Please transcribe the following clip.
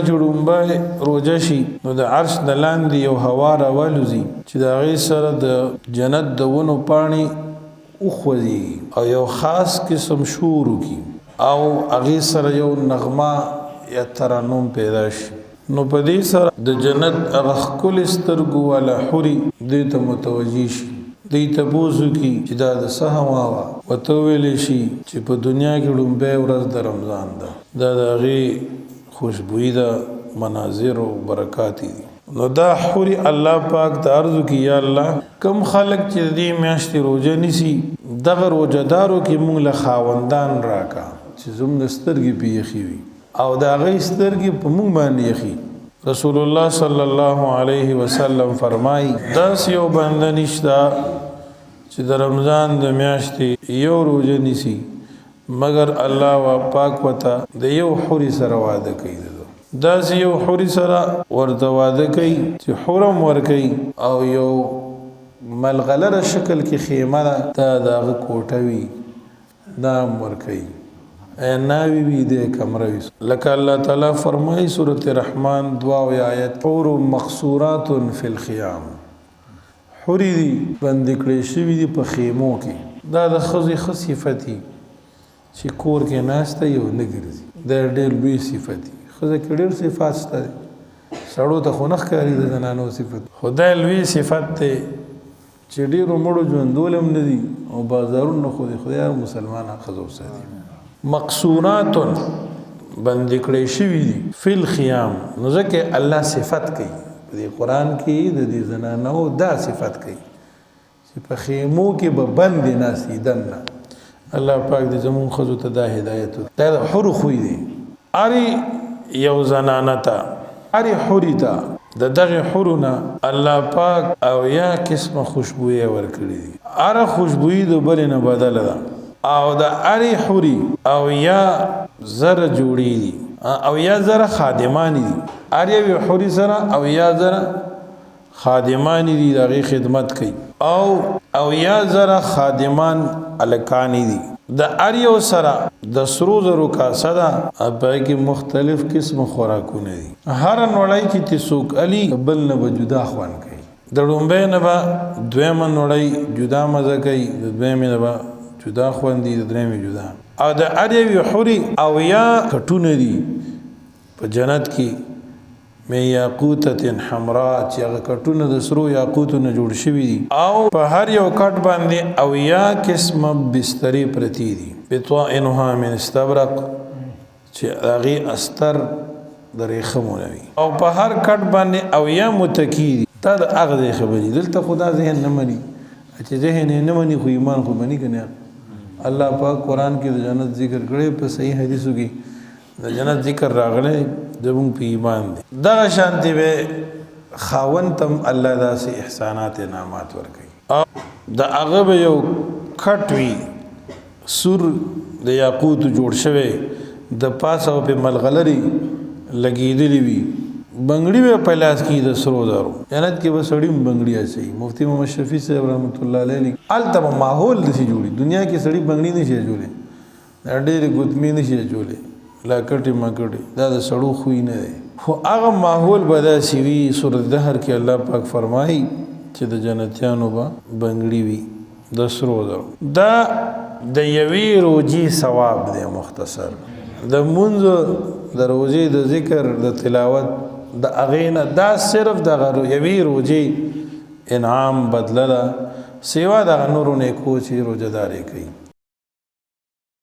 جړومبه روجه شي نو د عرش د لاندې یو هوا راوالوزي چې د هغې سره د جنت د ونو پاڼې وخوځي او یو خاص قسم شور وکړي او هغې سره یو نغمه یا ترنم پیدا شي نو په دې سره د جنت هغه ښکلې سترګو والا حورې دې ته متوجي شي دوی تپوس وکړي چې دا د څه هوا وه ورته وویلی شي چې په دنیا کې لومبۍ ورځ د رمضان ده دا د هغې خوشبوئی دا مناظر و برکاتی دی نو دا حوری اللہ پاک دا عرضو کی یا اللہ کم خلق چې دی میاشتی روجه نیسی دغه روجهدارو کې مونږ له خاوندان راکا چې زموږ سترګې پې یخي وي او د هغې سترګې په مونږ باندې یخي رسول الله صلی الله علیه وسلم فرمایي داسې یو بنده نشته چې د رمضان د میاشتې یو روجه نیسی مگر الله و پاک وتا د یو حوري سره واده کوي داسې یو حوري سره ورته واده کوي چې حرم ورکوي او یو ملغلره شکل کې خیمه ده دا د هغه کوټه وي دا هم ورکوي ناوي وي د کمره وي لکه الله تعالی فرمایي سورة رحمان 2 آیت حور مقصورات فی الخیام حوري دي بندې کړې شوي دي په خیمو کې دا د ښځې ښه صفت دي چې کور کې ناسته یو نه ګرځي دا ډېر لوی صفت دي ښځه کې ډېر صفات شته دی سړو ته خو نه ښکاري د زنانو صفت خو دا لوی صفت دی چې ډېرو مړو ژوندول هم نه دي او بازارونه خو د خدای هر مسلمانه ښځو ساتي مقصورات بندې کړې شوي دي فی الخیام نو ځکه الله صفت کوي په دې قرآن کې د دې زنانو دا صفت کوي چې په خیمو کې به بندې ناستي دننه الله پاک دې زمون خزو ته دا هدایت دا حور خوې دي اری یو زنانه ته اری حوري ته د دغه حورونه الله پاک او یا قسمه خوشبوئی ورکړي دي اره خوشبوئی د بل نه بدله ده او د اری حوري او یا زره جوړي دي او یا زره خادمان دي اری وی حوري سره او یا زره خادمان دي دغه خدمت کوي او یا زره خادمان الکانی دي د اریو سره د سرو زرو کاسه ده په کې مختلف قسم خوراکونه دي هر نوړی کې تسوک علی بل نه به جدا خوان کوي د لومبۍ نه به دویمه نوړی جدا مزه کوي د دویمې نه به جدا خوندي د درېمې جدا او د اریوي حوري او یا کټونه دي په جنت کې من یاقوتة حمراء چې هغه کټونه د سرو یاقوتو نه جوړ شوي دي او په هر یو کټ باندې او یا قسمه بسترې پرتې دي بطائنها من استبرق چې هغې استر د ریخمونه وي او په هر کټ باندې او یا متکي دي دا د هغه ځای خبرې دلته خو دا ذهن نه مني چې ذهن یې نه مني خو ایمان خو مني که نه الله پاک قرآن کې د جنت ذکر کړی په صحیح حدیثو کې د جنت ذکر راغلی زموږ په ایمان دی دغه شانتې به خاوند تم الله داسې احسانات انعامات ورکوي او د هغه به یو کټ وي سور د یاقوتو جوړ شوی د پاسه په ملغلرې لګېدلې وي بنګړي به په لاس کې د سرو زرو جنت کې به سړي هم بنګړي اچوي مفتي محمد شفیع صاحب رحمت الله علیه هلته به ماحول داسې جوړي دنیا کې سړي بنګړي نشي اچولی دا ډېرې ګوتمې نشي اچولی لا کټي مکټي دا د سړو خوې نه دی خو هغه ماحول به داسې وي سورۃ دهر کې الله پاک فرمایي چې د جنتیانو به بنګړي وي د سرو زرو دا د یوې روجې ثواب دی مختصر د مونځ د روجې د ذکر د تلاوت د هغې نه دا صرف د یوې روجې انعام بدله ده سوا دغه نورو نیکو چې روجهدارې کوي